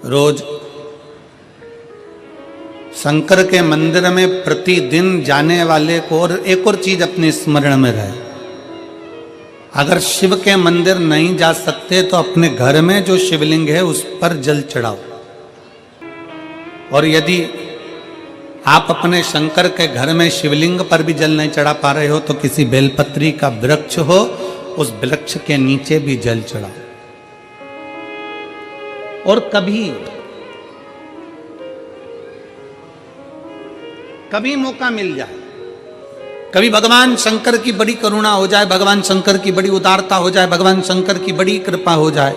रोज शंकर के मंदिर में प्रतिदिन जाने वाले को और एक और चीज अपने स्मरण में रहे, अगर शिव के मंदिर नहीं जा सकते तो अपने घर में जो शिवलिंग है उस पर जल चढ़ाओ। और यदि आप अपने शंकर के घर में शिवलिंग पर भी जल नहीं चढ़ा पा रहे हो तो किसी बेलपत्री का वृक्ष हो, उस वृक्ष के नीचे भी जल चढ़ाओ। और कभी मौका मिल जाए, कभी भगवान शंकर की बड़ी करुणा हो जाए, भगवान शंकर की बड़ी उदारता हो जाए, भगवान शंकर की बड़ी कृपा हो जाए,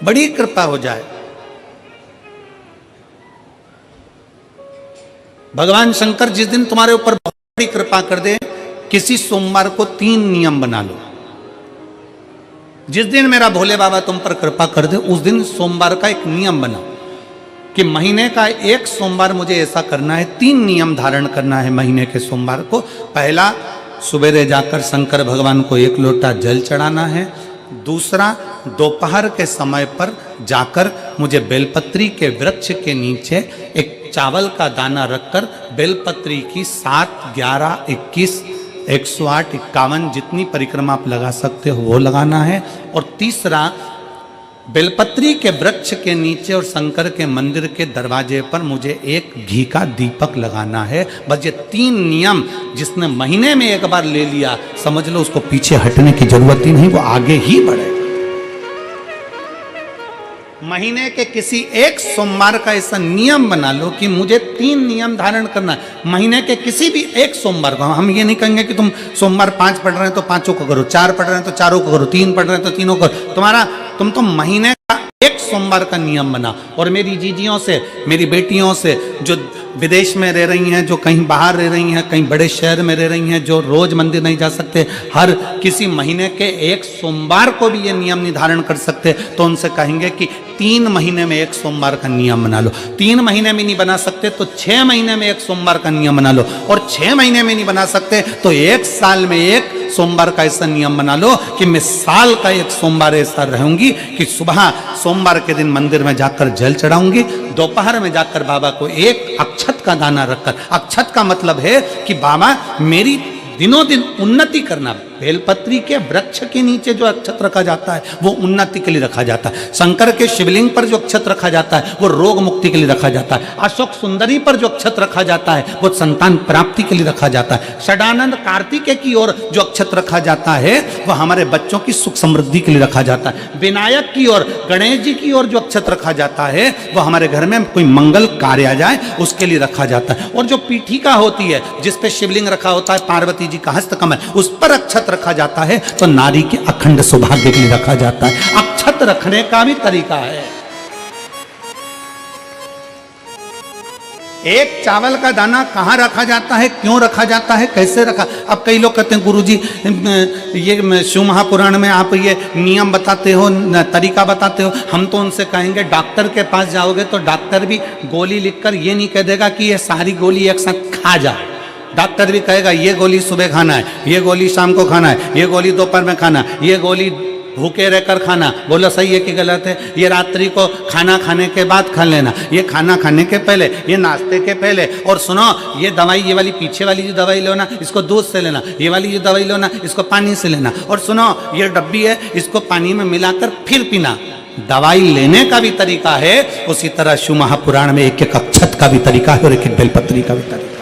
बड़ी कृपा हो जाए, भगवान शंकर जिस दिन तुम्हारे ऊपर बहुत बड़ी कृपा कर दे, किसी सोमवार को 3 नियम बना लो। जिस दिन मेरा भोले बाबा तुम पर कृपा कर दे उस दिन सोमवार का एक नियम बनाओ कि महीने का एक सोमवार मुझे ऐसा करना है, 3 नियम धारण करना है महीने के सोमवार को। पहला, सुबेरे जाकर शंकर भगवान को 1 लोटा जल चढ़ाना है। दूसरा, दोपहर के समय पर जाकर मुझे बेलपत्री के वृक्ष के नीचे एक चावल का दाना रखकर बेलपत्री की 7, 11, 21, 108, 51 जितनी परिक्रमा आप लगा सकते हो वो लगाना है। और तीसरा, बेलपत्री के वृक्ष के नीचे और शंकर के मंदिर के दरवाजे पर मुझे एक घी का दीपक लगाना है। बस ये 3 नियम जिसने महीने में एक बार ले लिया, समझ लो उसको पीछे हटने की जरूरत ही नहीं, वो आगे ही बढ़े। महीने के किसी एक सोमवार का ऐसा नियम बना लो कि मुझे 3 नियम धारण करना है महीने के किसी भी एक सोमवार को। हम ये नहीं कहेंगे कि तुम सोमवार 5 पढ़ रहे हैं तो 5 को करो, 4 पढ़ रहे हैं तो 4 को करो, 3 पढ़ रहे हैं तो 3 को करो। तुम तो महीने का एक सोमवार का नियम बना। और मेरी जीजियों से, मेरी बेटियों से जो विदेश में रह रही हैं, जो कहीं बाहर रह रही हैं, कहीं बड़े शहर में रह रही हैं, जो रोज मंदिर नहीं जा सकते, हर किसी महीने के एक सोमवार को भी ये नियम निर्धारण कर सकते, तो उनसे कहेंगे कि 3 महीने में एक सोमवार का नियम बना लो। 3 महीने में नहीं बना सकते तो 6 महीने में एक सोमवार का नियम बना लो। और 6 महीने में नहीं बना सकते तो 1 साल में एक सोमवार का ऐसा नियम बना लो कि मैं साल का एक सोमवार ऐसा रहूंगी कि सुबह सोमवार के दिन मंदिर में जाकर जल चढ़ाऊंगी, दोपहर में जाकर बाबा को एक अक्षत का दाना रखकर, अक्षत का मतलब है कि बाबा मेरी दिनों दिन उन्नति करना। बेलपत्री के वृक्ष के नीचे जो अक्षत रखा जाता है वो उन्नति के लिए रखा जाता है। शंकर के शिवलिंग पर जो अक्षत रखा जाता है वो रोग मुक्ति के लिए रखा जाता है। अशोक सुंदरी पर जो अक्षत रखा जाता है वो संतान प्राप्ति के लिए रखा जाता है। षडानंद कार्तिकेय की ओर जो अक्षत रखा जाता है वो हमारे बच्चों की सुख समृद्धि के लिए रखा जाता है। विनायक की ओर, गणेश जी की ओर जो अक्षत रखा जाता है वो हमारे घर में कोई मंगल कार्य आ जाए उसके लिए रखा जाता है। और जो पीठिका होती है जिसपे शिवलिंग रखा होता है, पार्वती जी का हस्तकमल, उस पर अक्षत रखा जाता है तो नारी के अखंड सौभाग्य के लिए रखा जाता है। अक्षत रखने का भी तरीका है। एक चावल का दाना कहां रखा जाता है, क्यों रखा जाता है, कैसे रखा। अब कई लोग कहते हैं गुरुजी ये शिव महापुराण में आप ये नियम बताते हो, तरीका बताते हो। हम तो उनसे कहेंगे डॉक्टर के पास जाओगे तो डॉक्टर भी गोली लिखकर ये नहीं कह देगा कि ये सारी गोली एक साथ खा जा। डॉक्टर भी कहेगा ये गोली सुबह खाना है, ये गोली शाम को खाना है, ये गोली दोपहर में खाना, ये गोली भूखे रहकर खाना। बोलो सही है कि गलत है। ये रात्रि को खाना खाने के बाद खा लेना, ये खाना खाने के पहले, ये नाश्ते के पहले। और सुनो ये दवाई, ये वाली पीछे वाली जो दवाई लो ना इसको दूध से लेना, ये वाली जो दवाई लो ना इसको पानी से लेना। और सुनो ये डब्बी है इसको पानी में मिलाकर फिर पीना। दवाई लेने का भी तरीका है, उसी तरह शिव महापुराण में एक एक अक्षत का भी तरीका है और एक एक बेलपत्री का भी तरीका है।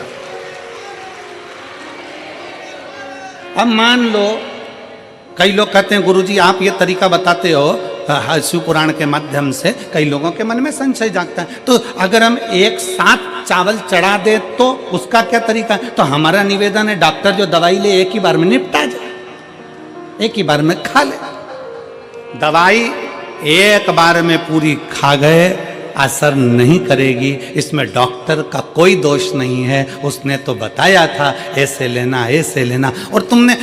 अब मान लो कई लोग कहते हैं गुरुजी आप ये तरीका बताते हो शिव पुराण के माध्यम से, कई लोगों के मन में संशय जागता है। तो अगर हम एक साथ चावल चढ़ा दे तो उसका क्या तरीका है। तो हमारा निवेदन है डॉक्टर जो दवाई ले एक ही बार में निपटा जाए, एक ही बार में खा ले। दवाई एक बार में पूरी खा गए असर नहीं करेगी, इसमें डॉक्टर का कोई दोष नहीं है। उसने तो बताया था ऐसे लेना ऐसे लेना। और तुमने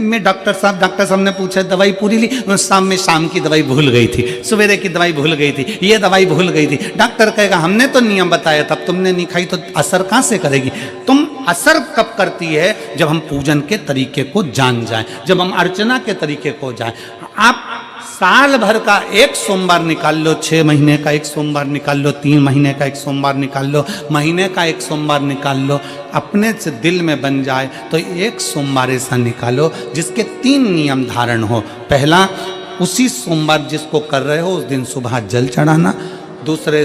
मैं डॉक्टर साहब ने पूछा दवाई पूरी ली, शाम की दवाई भूल गई थी, सवेरे की दवाई भूल गई थी, ये दवाई भूल गई थी। डॉक्टर कहेगा हमने तो नियम बताया तब तुमने नहीं खाई तो असर कहाँ से करेगी। तुम असर कब करती है जब हम पूजन के तरीके को जान जाएं, जब हम अर्चना के तरीके को जाएं। आप साल भर का एक सोमवार निकाल लो, 6 महीने का एक सोमवार निकाल लो, 3 महीने का एक सोमवार निकाल लो, महीने का एक सोमवार निकाल लो, अपने से दिल में बन जाए तो एक सोमवार ऐसा निकालो जिसके 3 नियम धारण हो। पहला, उसी सोमवार जिसको कर रहे हो उस दिन सुबह जल चढ़ाना। दूसरे,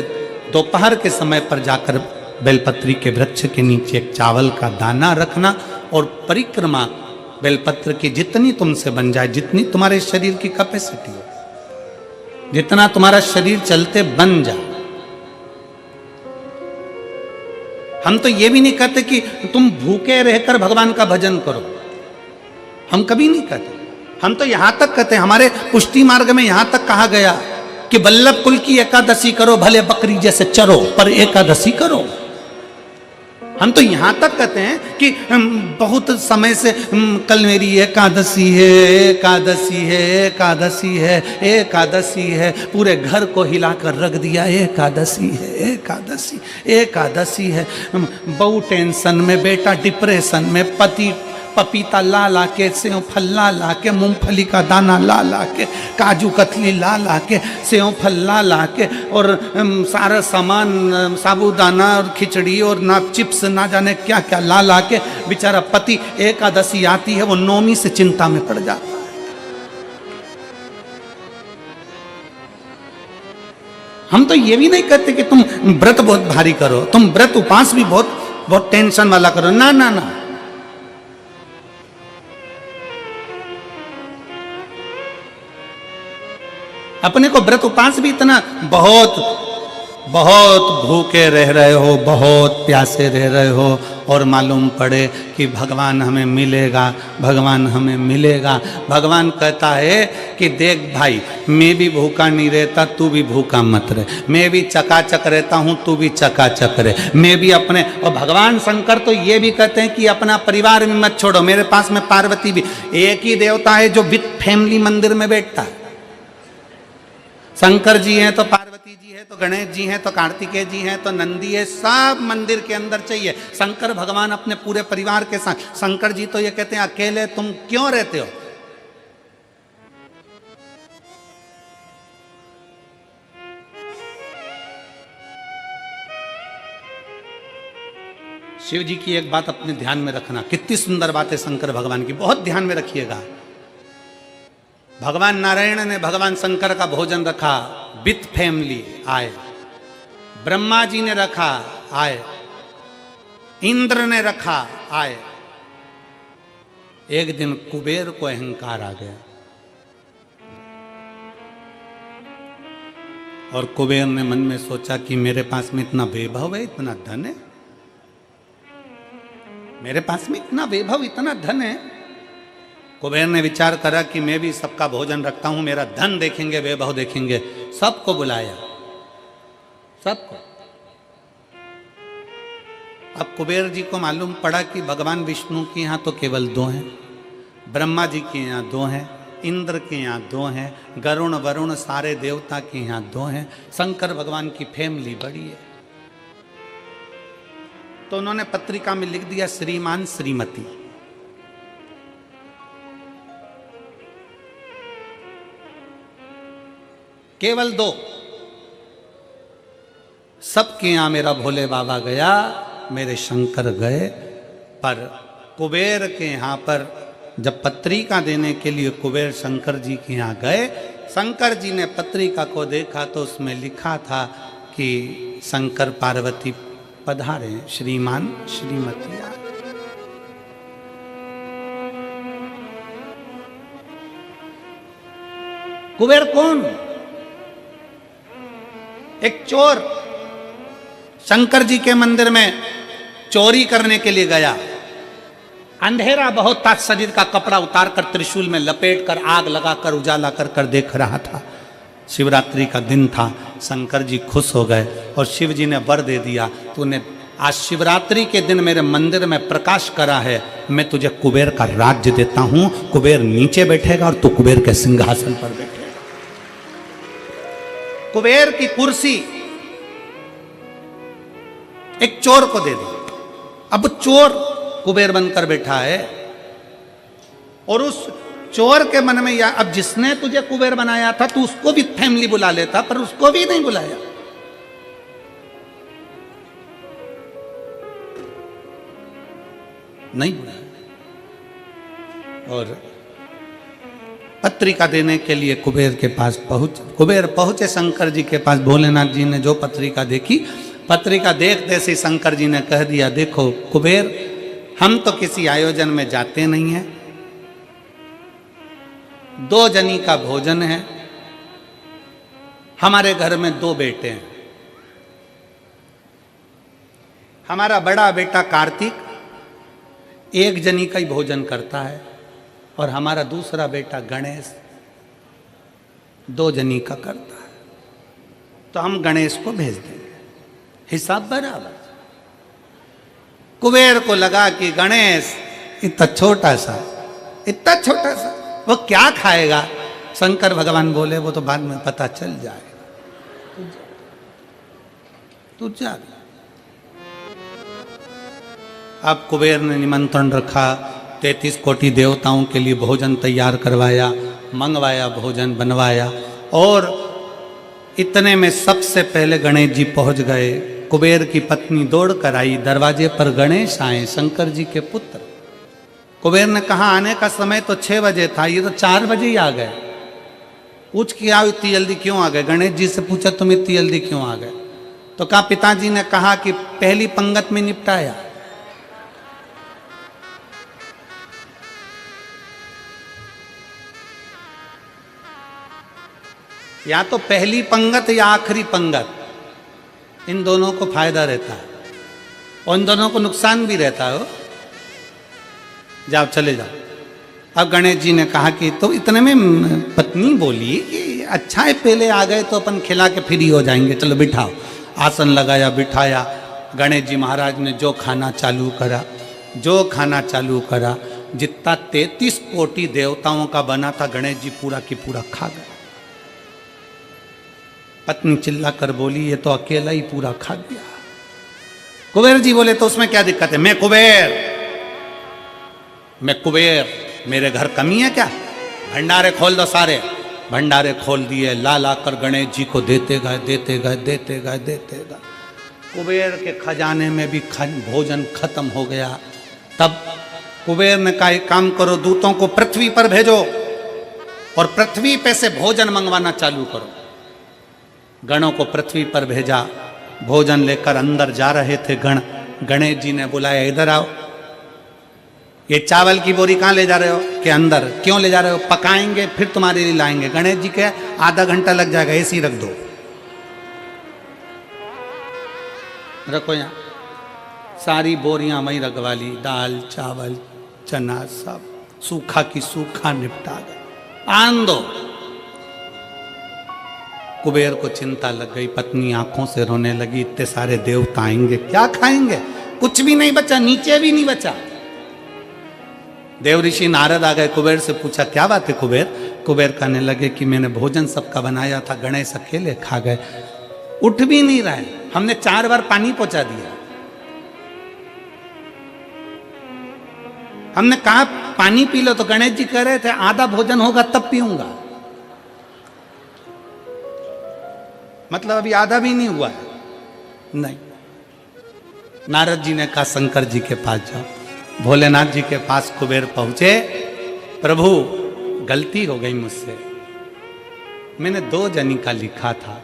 दोपहर के समय पर जाकर बेलपत्री के वृक्ष के नीचे एक चावल का दाना रखना और परिक्रमा बेलपत्र की जितनी तुमसे बन जाए, जितनी तुम्हारे शरीर की कैपेसिटी हो, जितना तुम्हारा शरीर चलते बन जाए। हम तो ये भी नहीं कहते कि तुम भूखे रहकर भगवान का भजन करो, हम कभी नहीं कहते। हम तो यहां तक कहते हैं, हमारे पुष्टि मार्ग में यहां तक कहा गया कि वल्लभ कुल की एकादशी करो, भले बकरी जैसे चरो पर एकादशी करो। हम तो यहां तक कहते हैं कि बहुत समय से कल मेरी एकादशी है, एकादशी है, एकादशी है, एकादशी है, पूरे घर को हिलाकर रख दिया, एकादशी है, एकादशी, एकादशी है। बहू टेंशन में, बेटा डिप्रेशन में, पति पपीता ला ला के, सेव फल ला ला के, मूंगफली का दाना ला ला के, काजू कतली ला ला के, सेव फल ला ला के, और सारा सामान, साबूदाना और खिचड़ी और ना चिप्स ना जाने क्या क्या ला ला के, बेचारा पति एकादशी आती है वो नौमी से चिंता में पड़ जाता है। हम तो ये भी नहीं कहते कि तुम व्रत बहुत भारी करो, तुम व्रत उपास भी बहुत बहुत टेंशन वाला करो, ना ना ना। अपने को व्रत उपास भी इतना बहुत बहुत भूखे रह रहे हो, बहुत प्यासे रह रहे हो, और मालूम पड़े कि भगवान हमें मिलेगा, भगवान हमें मिलेगा। भगवान कहता है कि देख भाई, मैं भी भूखा नहीं रहता, तू भी भूखा मत रहे, मैं भी चकाचक रहता हूँ, तू भी चकाचक रहे, मैं भी अपने। और भगवान शंकर तो ये भी कहते हैं कि अपना परिवार में मत छोड़ो। मेरे पास में पार्वती भी, एक ही देवता है जो विथ फैमिली मंदिर में बैठता है। शंकर जी हैं तो पार्वती जी है, तो गणेश जी हैं, तो कार्तिकेय जी हैं, तो नंदी है, सब मंदिर के अंदर चाहिए। शंकर भगवान अपने पूरे परिवार के साथ। शंकर जी तो ये कहते हैं अकेले तुम क्यों रहते हो? शिव जी की एक बात अपने ध्यान में रखना, कितनी सुंदर बात है शंकर भगवान की, बहुत ध्यान में रखिएगा। भगवान नारायण ने भगवान शंकर का भोजन रखा, विथ फैमिली आए। ब्रह्मा जी ने रखा, आए। इंद्र ने रखा, आए। एक दिन कुबेर को अहंकार आ गया और कुबेर ने मन में सोचा कि मेरे पास में इतना वैभव है, इतना धन है, मेरे पास में इतना वैभव, इतना धन है। कुबेर ने विचार करा कि मैं भी सबका भोजन रखता हूं, मेरा धन देखेंगे, वैभव देखेंगे। सबको बुलाया, सबको। अब कुबेर जी को मालूम पड़ा कि भगवान विष्णु के यहाँ तो केवल 2 हैं, ब्रह्मा जी के यहाँ 2 हैं, इंद्र के यहाँ 2 हैं, गरुण वरुण सारे देवता के यहाँ 2 हैं, शंकर भगवान की फैमिली बड़ी है। तो उन्होंने पत्रिका में लिख दिया, श्रीमान श्रीमती। केवल 2। सबके यहां मेरा भोले बाबा गया, मेरे शंकर गए, पर कुबेर के यहां पर जब पत्रिका देने के लिए कुबेर शंकर जी के यहां गए, शंकर जी ने पत्रिका को देखा तो उसमें लिखा था कि शंकर पार्वती पधारे, श्रीमान श्रीमती आए। कुबेर कौन? एक चोर शंकर जी के मंदिर में चोरी करने के लिए गया। अंधेरा बहुत था, शरीर का कपड़ा उतारकर त्रिशूल में लपेटकर आग लगाकर उजाला कर देख रहा था। शिवरात्रि का दिन था, शंकर जी खुश हो गए और शिव जी ने वर दे दिया, तूने आज शिवरात्रि के दिन मेरे मंदिर में प्रकाश करा है, मैं तुझे कुबेर का राज्य देता हूं। कुबेर नीचे बैठेगा और तू कुबेर के सिंहासन पर बैठेगा। कुबेर की कुर्सी एक चोर को दे दी। अब चोर कुबेर बनकर बैठा है और उस चोर के मन में या अब जिसने तुझे कुबेर बनाया था तू उसको भी फैमिली बुला लेता, पर उसको भी नहीं बुलाया। नहीं बुलाया। और पत्रिका देने के लिए कुबेर के पास कुबेर पहुंचे शंकर जी के पास। भोलेनाथ जी ने जो पत्रिका देखी, पत्रिका देखते से शंकर जी ने कह दिया, देखो कुबेर, हम तो किसी आयोजन में जाते नहीं हैं, 2 जनी का भोजन है, हमारे घर में 2 बेटे हैं, हमारा बड़ा बेटा कार्तिक 1 जनी का ही भोजन करता है और हमारा दूसरा बेटा गणेश 2 जनी का करता है, तो हम गणेश को भेज देंगे, हिसाब बराबर। कुबेर को लगा कि गणेश इतना छोटा सा वो क्या खाएगा। शंकर भगवान बोले, वो तो बाद में पता चल जाएगा, तू जा। अब कुबेर ने निमंत्रण रखा, 33 कोटि देवताओं के लिए भोजन तैयार करवाया, मंगवाया, भोजन बनवाया। और इतने में सबसे पहले गणेश जी पहुंच गए। कुबेर की पत्नी दौड़ कर आई, दरवाजे पर गणेश आए, शंकर जी के पुत्र। कुबेर ने कहा आने का समय तो 6 बजे था, ये तो 4 बजे ही आ गए। पूछ के आओ इतनी जल्दी क्यों आ गए। गणेश जी से पूछा तुम इतनी जल्दी क्यों आ गए, तो कहा पिताजी ने कहा कि पहली पंगत में निपटाया। या तो पहली पंगत या आखिरी पंगत, इन दोनों को फायदा रहता है और इन दोनों को नुकसान भी रहता है। जाओ चले जाओ। अब गणेश जी ने कहा कि तो इतने में पत्नी बोली कि अच्छा है पहले आ गए तो अपन खिला के फ्री हो जाएंगे, चलो बिठाओ। आसन लगाया, बिठाया। गणेश जी महाराज ने जो खाना चालू करा, जितना 33 कोटि देवताओं का बना था गणेश जी पूरा की पूरा खा गए। पत्नी चिल्ला कर बोली ये तो अकेला ही पूरा खा गया। कुबेर जी बोले तो उसमें क्या दिक्कत है, मैं कुबेर, मेरे घर कमी है क्या? भंडारे खोल दो सारे। भंडारे खोल दिए, ला ला कर गणेश जी को देते गए। कुबेर के खजाने में भी भोजन खत्म हो गया। तब कुबेर ने कहा एक काम करो, दूतों को पृथ्वी पर भेजो और पृथ्वी पे से भोजन मंगवाना चालू करो। गणों को पृथ्वी पर भेजा, भोजन लेकर अंदर जा रहे थे गण। गणेश जी ने बुलाया इधर आओ, ये चावल की बोरी कहाँ ले जा रहे हो? कि अंदर। क्यों ले जा रहे हो? पकाएंगे फिर तुम्हारे लिए लाएंगे। गणेश जी के आधा घंटा लग जाएगा, ऐसे ही रख दो, रखो यहाँ। सारी बोरियां वहीं रखवा ली, दाल चावल चना सब सूखा की सूखा निपटा गए। आन दो। कुबेर को चिंता लग गई, पत्नी आंखों से रोने लगी, इतने सारे देवता आएंगे क्या खाएंगे? कुछ भी नहीं बचा, नीचे भी नहीं बचा। देव ऋषि नारद आ गए, कुबेर से पूछा क्या बात है कुबेर? कुबेर कहने लगे कि मैंने भोजन सबका बनाया था, गणेश अकेले खा गए, उठ भी नहीं रहे, हमने 4 बार पानी पहुंचा दिया। हमने कहा पानी पी लो तो गणेश जी कह रहे थे आधा भोजन होगा तब पीऊंगा। मतलब अभी आधा भी नहीं हुआ है। नहीं। नारद जी ने कहा शंकर जी के पास जाओ। भोलेनाथ जी के पास कुबेर पहुंचे, प्रभु गलती हो गई मुझसे, मैंने 2 जनी का लिखा था।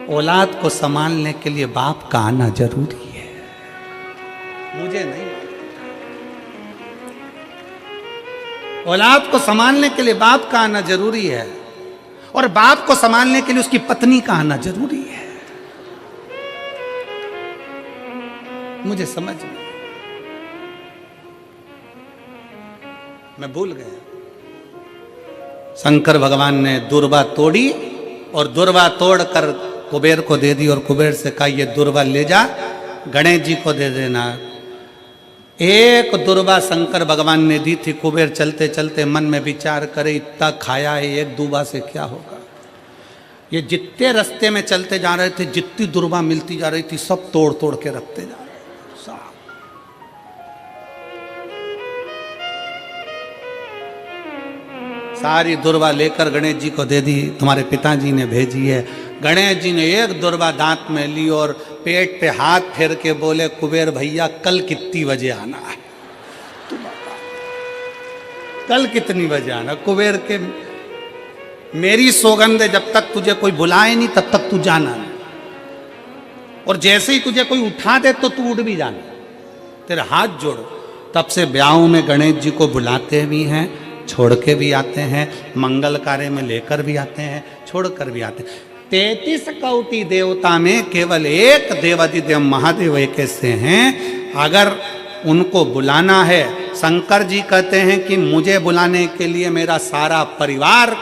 औलाद को संभालने के लिए बाप का आना जरूरी है, मुझे नहीं। औलाद को संभालने के लिए बाप का आना जरूरी है और बाप को संभालने के लिए उसकी पत्नी का आना जरूरी है। मुझे समझ में, मैं भूल गया। शंकर भगवान ने दुर्वा तोड़ी और दुर्वा तोड़कर कुबेर को दे दी और कुबेर से कहा ये दुर्वा ले जा, गणेश जी को दे देना। एक दुर्वा शंकर भगवान ने दी थी। कुबेर चलते चलते मन में विचार करे इतना खाया है, एक दुर्वा से क्या होगा। ये जितने रास्ते में चलते जा रहे थे, जितनी दुर्वा मिलती जा रही थी, सब तोड़ तोड़ के रखते जा रहे। सारी दुर्वा लेकर गणेश जी को दे दी, तुम्हारे पिताजी ने भेजी है। गणेश जी ने एक दुर्वा दांत में ली और पेट पे हाथ फेर के बोले, कुबेर भैया कल कितनी बजे आना है? तुम बता, कल कितनी बजे आना? कुबेर के, मेरी सौगंध है, जब तक तुझे कोई बुलाए नहीं तब तक तू जाना नहीं, और जैसे ही तुझे कोई उठा दे तो तू उठ भी जाना, तेरे हाथ जोड़ो। तब से ब्याहों में गणेश जी को बुलाते भी हैं, छोड़ के भी आते हैं, मंगल कार्य में लेकर भी आते हैं, छोड़ कर भी आते हैं। 33 कोटि देवता में केवल एक देवाधिदेव महादेव एक ऐसे हैं, अगर उनको बुलाना है, शंकर जी कहते हैं कि मुझे बुलाने के लिए मेरा सारा परिवार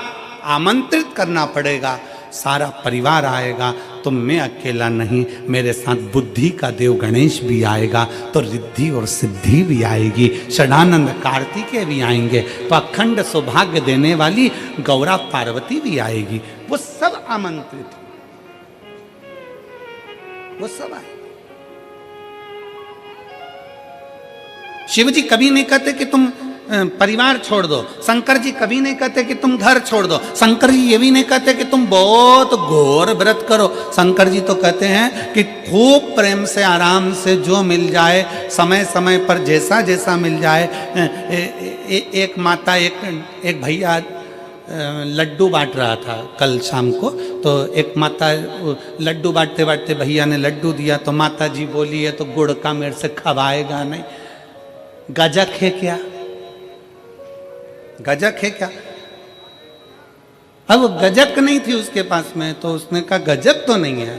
आमंत्रित करना पड़ेगा, सारा परिवार आएगा, तो मैं अकेला नहीं, मेरे साथ बुद्धि का देव गणेश भी आएगा, तो रिद्धि और सिद्धि भी आएगी, षडानंद कार्तिकेय भी आएंगे, तो अखंड सौभाग्य देने वाली गौरा पार्वती भी आएगी। वो सब आमंत्रित, वो सब आए। शिव जी कभी नहीं कहते कि तुम परिवार छोड़ दो, शंकर जी कभी नहीं कहते कि तुम घर छोड़ दो, शंकर जी ये भी नहीं कहते कि तुम बहुत घोर व्रत करो। शंकर जी तो कहते हैं कि खूब प्रेम से आराम से जो मिल जाए, समय समय पर जैसा जैसा मिल जाए। एक माता, एक भैया लड्डू बांट रहा था कल शाम को, तो एक माता लड्डू बांटते बांटते भैया ने लड्डू दिया, तो माता जी बोली है तो गुड़ का मेरे से खवाएगा नहीं, गजक है क्या? गजक है क्या? अब गजक नहीं थी उसके पास में, तो उसने कहा गजक तो नहीं है।